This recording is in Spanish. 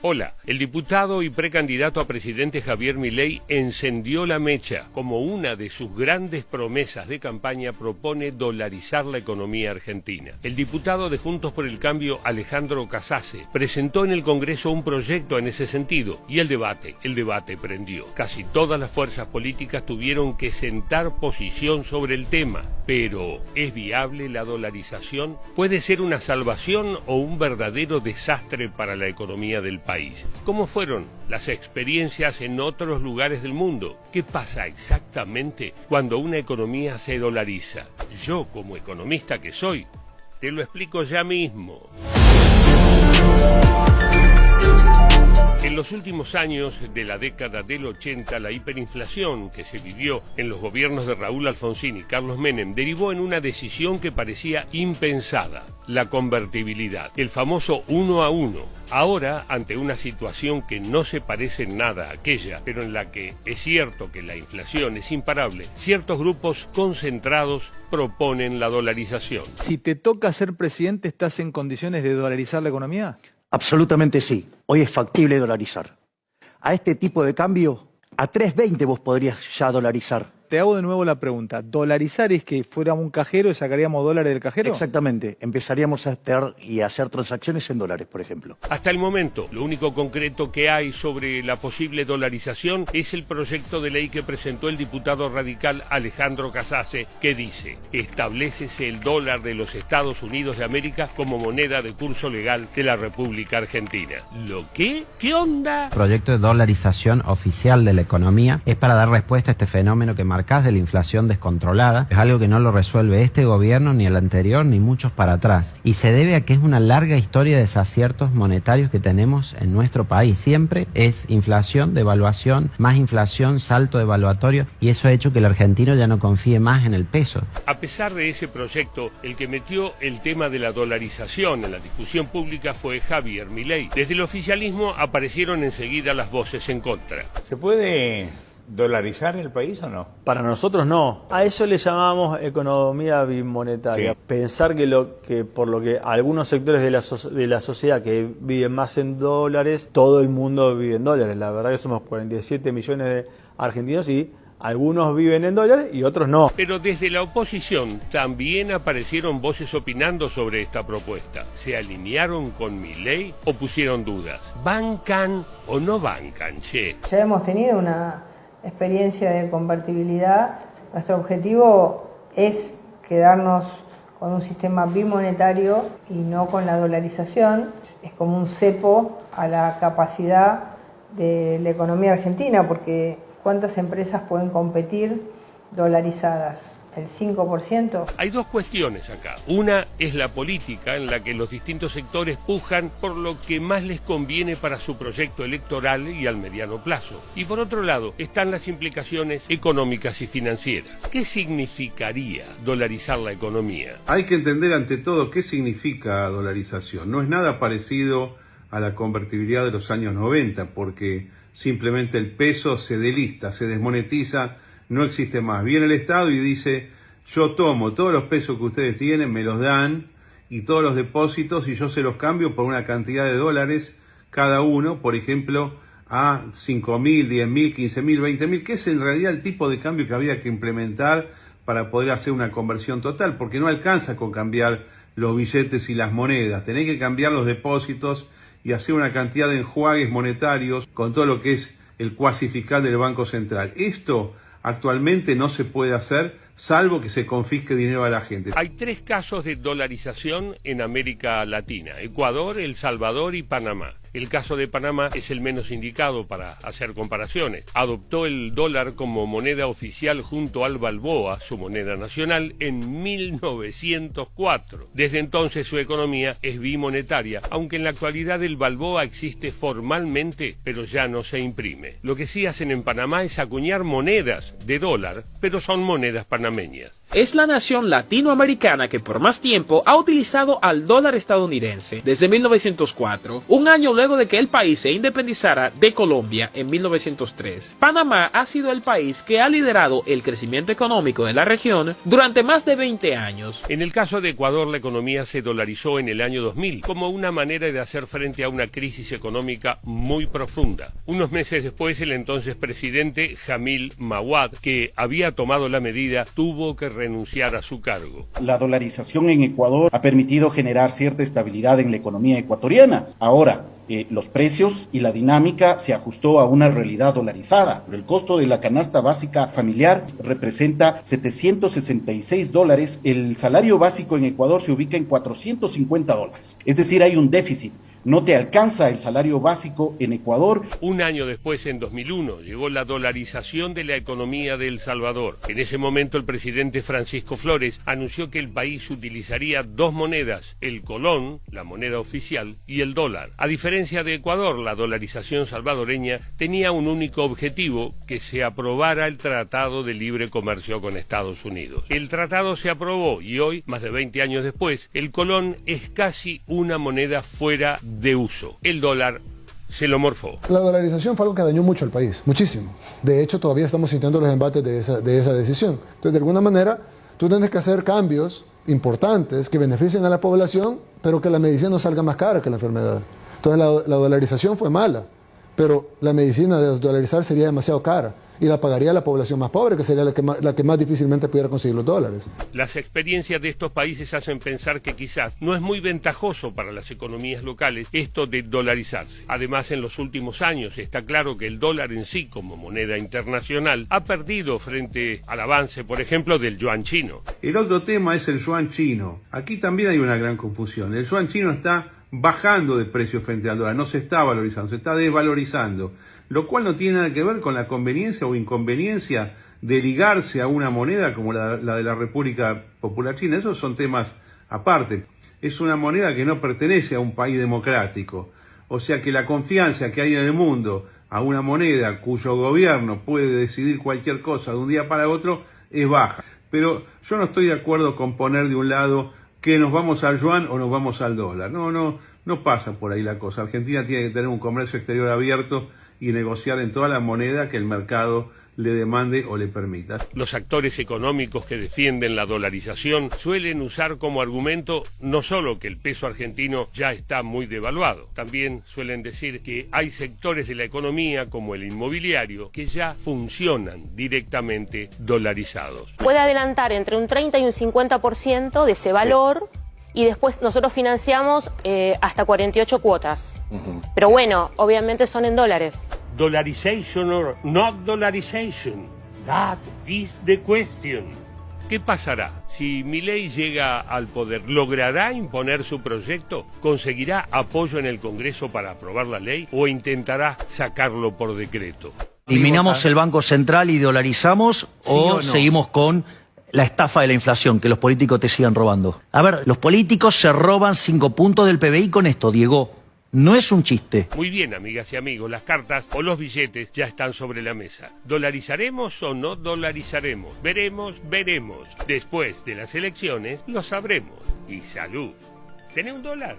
Hola, el diputado y precandidato a presidente Javier Milei encendió la mecha. Como una de sus grandes promesas de campaña propone dolarizar la economía argentina. El diputado de Juntos por el Cambio, Alejandro Casase, presentó en el Congreso un proyecto en ese sentido y el debate prendió. Casi todas las fuerzas políticas tuvieron que sentar posición sobre el tema. Pero, ¿es viable la dolarización? ¿Puede ser una salvación o un verdadero desastre para la economía del país? ¿Cómo fueron las experiencias en otros lugares del mundo? ¿Qué pasa exactamente cuando una economía se dolariza? Yo, como economista que soy, te lo explico ya mismo. En los últimos años de la década del 80, la hiperinflación que se vivió en los gobiernos de Raúl Alfonsín y Carlos Menem derivó en una decisión que parecía impensada, la convertibilidad, el famoso 1 a 1. Ahora, ante una situación que no se parece en nada a aquella, pero en la que es cierto que la inflación es imparable, ciertos grupos concentrados proponen la dolarización. Si te toca ser presidente, ¿estás en condiciones de dolarizar la economía? Absolutamente sí. Hoy es factible dolarizar. A este tipo de cambio, a 3.20 vos podrías ya dolarizar. Te hago de nuevo la pregunta. ¿Dolarizar es que fuéramos un cajero y sacaríamos dólares del cajero? Exactamente. Empezaríamos a hacer transacciones en dólares, por ejemplo. Hasta el momento, lo único concreto que hay sobre la posible dolarización es el proyecto de ley que presentó el diputado radical Alejandro Casase, que dice: establécese el dólar de los Estados Unidos de América como moneda de curso legal de la República Argentina. ¿Lo qué? ¿Qué onda? El proyecto de dolarización oficial de la economía es para dar respuesta a este fenómeno que marcás de la inflación descontrolada. Es algo que no lo resuelve este gobierno, ni el anterior, ni muchos para atrás. Y se debe a que es una larga historia de desaciertos monetarios que tenemos en nuestro país. Siempre es inflación, devaluación, más inflación, salto devaluatorio, y eso ha hecho que el argentino ya no confíe más en el peso. A pesar de ese proyecto, el que metió el tema de la dolarización en la discusión pública fue Javier Milei. Desde el oficialismo aparecieron enseguida las voces en contra. ¿Se puede dolarizar el país o no? Para nosotros no. A eso le llamamos economía bimonetaria. Sí. Pensar que por lo que algunos sectores de la sociedad que viven más en dólares, todo el mundo vive en dólares. La verdad que somos 47 millones de argentinos y algunos viven en dólares y otros no. Pero desde la oposición también aparecieron voces opinando sobre esta propuesta. ¿Se alinearon con Milei o pusieron dudas? ¿Bancan o no bancan, che? Ya hemos tenido una experiencia de convertibilidad. Nuestro objetivo es quedarnos con un sistema bimonetario y no con la dolarización. Es como un cepo a la capacidad de la economía argentina, porque ¿cuántas empresas pueden competir dolarizadas? ¿El 5%? Hay dos cuestiones acá. Una es la política, en la que los distintos sectores pujan por lo que más les conviene para su proyecto electoral y al mediano plazo. Y por otro lado, están las implicaciones económicas y financieras. ¿Qué significaría dolarizar la economía? Hay que entender ante todo qué significa dolarización. No es nada parecido a la convertibilidad de los años 90, porque simplemente el peso se delista, se desmonetiza, no existe más. Viene el Estado y dice: yo tomo todos los pesos que ustedes tienen, me los dan, y todos los depósitos, y yo se los cambio por una cantidad de dólares cada uno, por ejemplo, a 5.000, 10.000, 15.000, 20.000, que es en realidad el tipo de cambio que había que implementar para poder hacer una conversión total, porque no alcanza con cambiar los billetes y las monedas, tenés que cambiar los depósitos y hacer una cantidad de enjuagues monetarios con todo lo que es el cuasi fiscal del Banco Central. Esto actualmente no se puede hacer, salvo que se confisque dinero a la gente. Hay tres casos de dolarización en América Latina: Ecuador, El Salvador y Panamá. El caso de Panamá es el menos indicado para hacer comparaciones. Adoptó el dólar como moneda oficial junto al balboa, su moneda nacional, en 1904. Desde entonces su economía es bimonetaria, aunque en la actualidad el balboa existe formalmente, pero ya no se imprime. Lo que sí hacen en Panamá es acuñar monedas de dólar, pero son monedas panameñas. es la nación latinoamericana que por más tiempo ha utilizado al dólar estadounidense desde 1904, un año luego de que el país se independizara de Colombia en 1903. Panamá ha sido el país que ha liderado el crecimiento económico de la región durante más de 20 años. En el caso de Ecuador, la economía se dolarizó en el año 2000 como una manera de hacer frente a una crisis económica muy profunda. Unos meses después, el entonces presidente Jamil Mahuad, que había tomado la medida, tuvo que renunciar a su cargo. La dolarización en Ecuador ha permitido generar cierta estabilidad en la economía ecuatoriana. Ahora, los precios y la dinámica se ajustó a una realidad dolarizada. El costo de la canasta básica familiar representa $766. El salario básico en Ecuador se ubica en $450. Es decir, hay un déficit. No te alcanza el salario básico en Ecuador. Un año después, en 2001, llegó la dolarización de la economía de El Salvador. En ese momento, el presidente Francisco Flores anunció que el país utilizaría dos monedas, el colón, la moneda oficial, y el dólar. A diferencia de Ecuador, la dolarización salvadoreña tenía un único objetivo, que se aprobara el Tratado de Libre Comercio con Estados Unidos. El tratado se aprobó y hoy, más de 20 años después, el colón es casi una moneda fuera de uso. El dólar se lo morfó. La dolarización fue algo que dañó mucho al país, muchísimo. De hecho, todavía estamos sintiendo los embates de esa decisión. Entonces, de alguna manera, tú tienes que hacer cambios importantes que beneficien a la población, pero que la medicina no salga más cara que la enfermedad. Entonces, la dolarización fue mala, pero la medicina de desdolarizar sería demasiado cara y la pagaría la población más pobre, que sería la que más difícilmente pudiera conseguir los dólares. Las experiencias de estos países hacen pensar que quizás no es muy ventajoso para las economías locales esto de dolarizarse. Además, en los últimos años está claro que el dólar en sí, como moneda internacional, ha perdido frente al avance, por ejemplo, del yuan chino. El otro tema es el yuan chino. Aquí también hay una gran confusión. El yuan chino está bajando de precio frente al dólar, no se está valorizando, se está desvalorizando, lo cual no tiene nada que ver con la conveniencia o inconveniencia de ligarse a una moneda como la de la República Popular China. Esos son temas aparte. Es una moneda que no pertenece a un país democrático, o sea que la confianza que hay en el mundo a una moneda cuyo gobierno puede decidir cualquier cosa de un día para otro es baja. Pero yo no estoy de acuerdo con poner de un lado que nos vamos al yuan o nos vamos al dólar. No pasa por ahí la cosa. Argentina tiene que tener un comercio exterior abierto y negociar en toda la moneda que el mercado le demande o le permita. Los actores económicos que defienden la dolarización suelen usar como argumento no solo que el peso argentino ya está muy devaluado, también suelen decir que hay sectores de la economía, como el inmobiliario, que ya funcionan directamente dolarizados. Puede adelantar entre un 30 y un 50% de ese valor. Y después nosotros financiamos hasta 48 cuotas. Pero bueno, obviamente son en dólares. Dollarization or not dollarization, that is the question. ¿Qué pasará si Milei llega al poder? ¿Logrará imponer su proyecto? ¿Conseguirá apoyo en el Congreso para aprobar la ley? ¿O intentará sacarlo por decreto? ¿Eliminamos el Banco Central y dolarizamos o seguimos con la estafa de la inflación, que los políticos te sigan robando? A ver, los políticos se roban 5 puntos del PBI con esto, Diego. No es un chiste. Muy bien, amigas y amigos, las cartas o los billetes ya están sobre la mesa. ¿Dolarizaremos o no dolarizaremos? Veremos. Después de las elecciones lo sabremos. Y salud. ¿Tenés un dólar?